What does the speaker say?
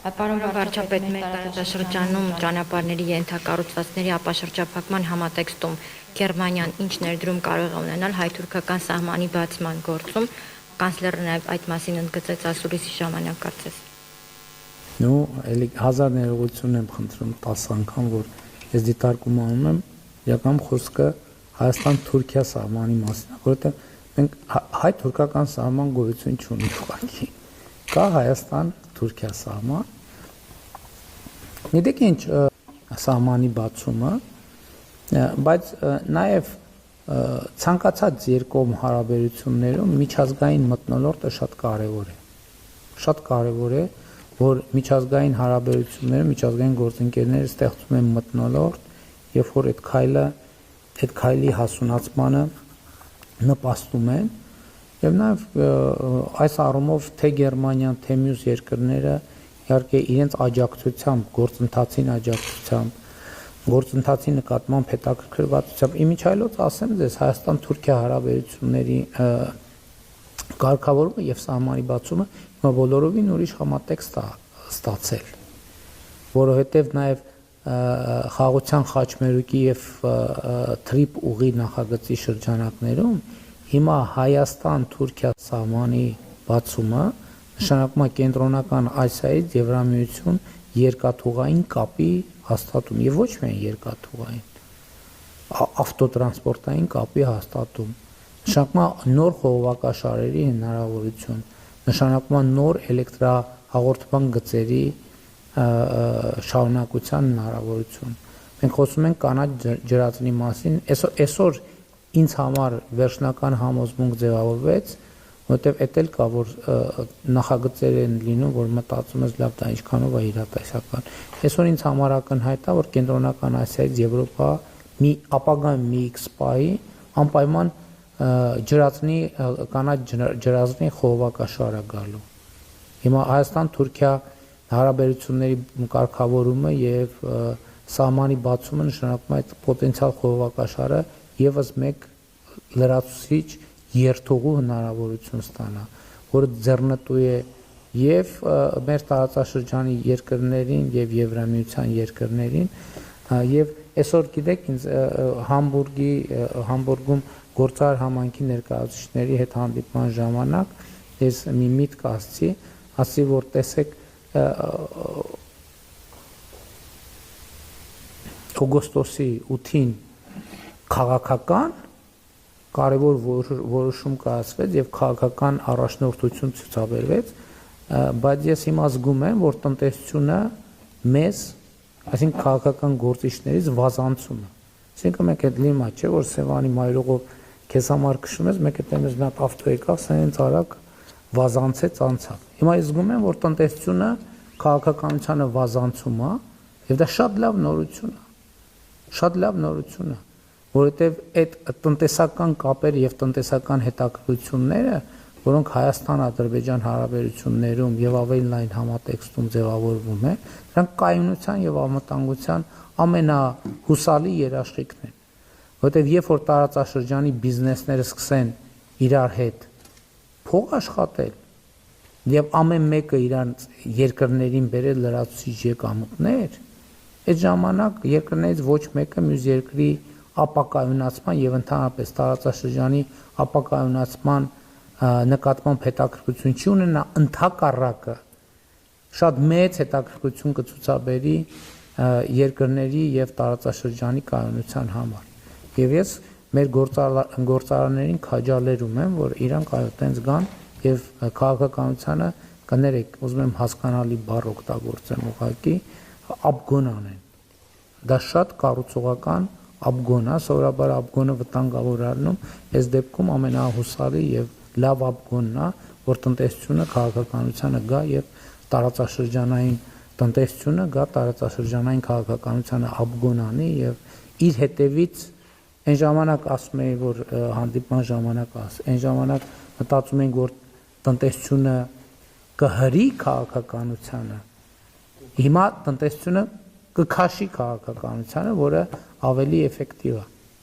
Պարոն վարչապետ, մեր տարածաշրջանում ճանապարհների ենթակառուցվածքների ապաշրջափակման համատեքստում Գերմանիան ինչ ներդրում կարող է ունենալ հայ-թուրքական սահմանի բացման գործում, կանցլերը նաև այդ մասին ընդգծեց ասուլիսի ժամանակ կարծես։ Ну, էլի հազար ներողություն եմ խնդրում 10 անգամ, որ ես դիտարկում անում եմ, իրական խոսքը Հայաստան-Թուրքիա սահմանի մասին, որովհետև մենք հայ-թուրքական սահման գոյություն չունի ուղղակի։ Կա Հայաստան-Թուրքիա սահման։ Գիտեք ինչ սահմանի բացումը, բայց նաև ցանկացած երկկողմ հարաբերություններում միջազգային մթնոլորտը շատ կարևոր է։ Շատ կարևոր է, որ միջազգային հարաբերություններում միջազգային գործընկերները ստեղծում են մթնոլորտ, երբ որ այդ քայլի հասունացմանը նպաստում են, եւ նաեւ այս առումով թե Գերմանիան, թե մյուս երկրները իհարկե իրենց աջակցությամբ, գործընթացի նկատմամբ հետաքրքրվածությամբ, իմիջայլոց ասեմ ձեզ, Հայաստան-Թուրքիա հարաբերությունների կարգավորումը եւ սահմանի բացումը հիմա բոլորովին ուրիշ համատեքստ է ստացել, որովհետեւ նաեւ խաղաղության խաչմերուկի եւ թրիպ ուղի նախագծի շրջանակներում հիմա Հայաստան-Թուրքիա սահմանի բացումը նշանակում է կենտրոնական Ասիայից Եվրամիություն երկաթուղային կապի հաստատում եւ ոչ միայն երկաթուղային, ավտոտրանսպորտային կապի հաստատում, նշանակում է նոր խողովակաշարերի հնարավորություն, նշանակում է նոր էլեկտրահաղորդման գծերի շարունակության հնարավորություն։ Մենք խոսում ենք կանաչ ջրածնի մասին, այսօր ինձ համար վերջնական համոզմունք ձևավորվեց, որովհետև էդ էլ կա, որ նախագծեր են լինում, որ մտածում ես լավ դա ինչքանով է իրատեսական։ Այսօր ինձ համար ակնհայտ է, որ կենտրոնական Ասիայից Եվրոպա մի ապագա մի X պահի անպայման ջրածնի կանաչ ջրածնի խողովակաշար է գալու։ Հիմա Հայաստան-Թուրքիա հարաբերությունների կարգավորումը եւ սահմանի բացումը նշանակում է այդ պոտենցիալ խողովակաշարը եւս մեկ լրացուցիչ երթուղու հնարավորություն ստանա, որը ձեռնտու է եւ մեր տարածաշրջանի երկրներին եւ Եվրամիության երկրներին եւ այսօր գիտեք ինձ Համբուրգում գործարար համայնքի ներկայացուցիչների հետ հանդիպման ժամանակ ես մի միտք ասացի, որ տեսեք օգոստոսի 8-ին քաղաքական կարևոր որոշում կայացվեց եւ քաղաքական առաջնորդություն ցուցաբերվեց, բայց ես հիմա զգում եմ, որ տնտեսությունը մեզ, այսինքն քաղաքական գործիչներից վազանցում է։ Այսինքն մենք այդ լիմա չէ, որ Սևանի մայրուղով քեզ համար քշում ես, մեկ հետևից նա ավտո եկավ, սենց արագ վազանցեց անցավ։ Հիմա ես զգում եմ, որ տնտեսությունը քաղաքականությանը վազանցում է եւ դա շատ լավ նորություն է։ Շատ լավ նորություն է, որովհետեւ այդ տնտեսական կապերը եւ տնտեսական հետաքրքրությունները, որոնք Հայաստան-Ադրբեջան հարաբերություններում եւ ավելի լայն համատեքստում ձևավորվում են, դրանք կայունության եւ անվտանգության ամենահուսալի երաշխիքն են, որովհետեւ երբ որ տարածաշրջանի բիզնեսները սկսեն իրար հետ փող աշխատել եւ ամեն մեկը իրանց երկրներին բերել լրացուցիչ եկամուտներ, այդ ժամանակ երկրներից ոչ մեկը մյուս երկրի ապակայունացման եւ ընդհանրապես տարածաշրջանի ապակայունացման նկատմամբ հետաքրքրություն չի ունենա, ընդհակառակը շատ մեծ հետաքրքրություն կցուցաբերի երկրների եւ տարածաշրջանի կայունության համար։ Եվ ես մեր գործարարներին քաջալերում եմ, որ իրանք այդտենց գան եւ քաղաքականությանը կներեք, ուզում եմ հասկանալի բառ օգտագործեմ ուղղակի աբգոն անեն։ Դա շատ կառուցողական աբգոն է, սովորաբար աբգոնը վտանգավոր առնում, այս դեպքում ամենահուսալի եւ լավ աբգոնն է, որ տնտեսությունը քաղաքականությանը գա եւ տարածաշրջանային տնտեսությունը գա տարածաշրջանային քաղաքականությանը աբգոն անի եւ իր հետևից այն ժամանակ ասում էի, որ հանդիպման ժամանակ այն ժամանակ մտածում ենք, որ տնտեսությունը կհրի քաղաքականությանը, հիմա տնտեսությունը կքաշի քաղաքականությանը, որը ավելի էֆեկտիվ է։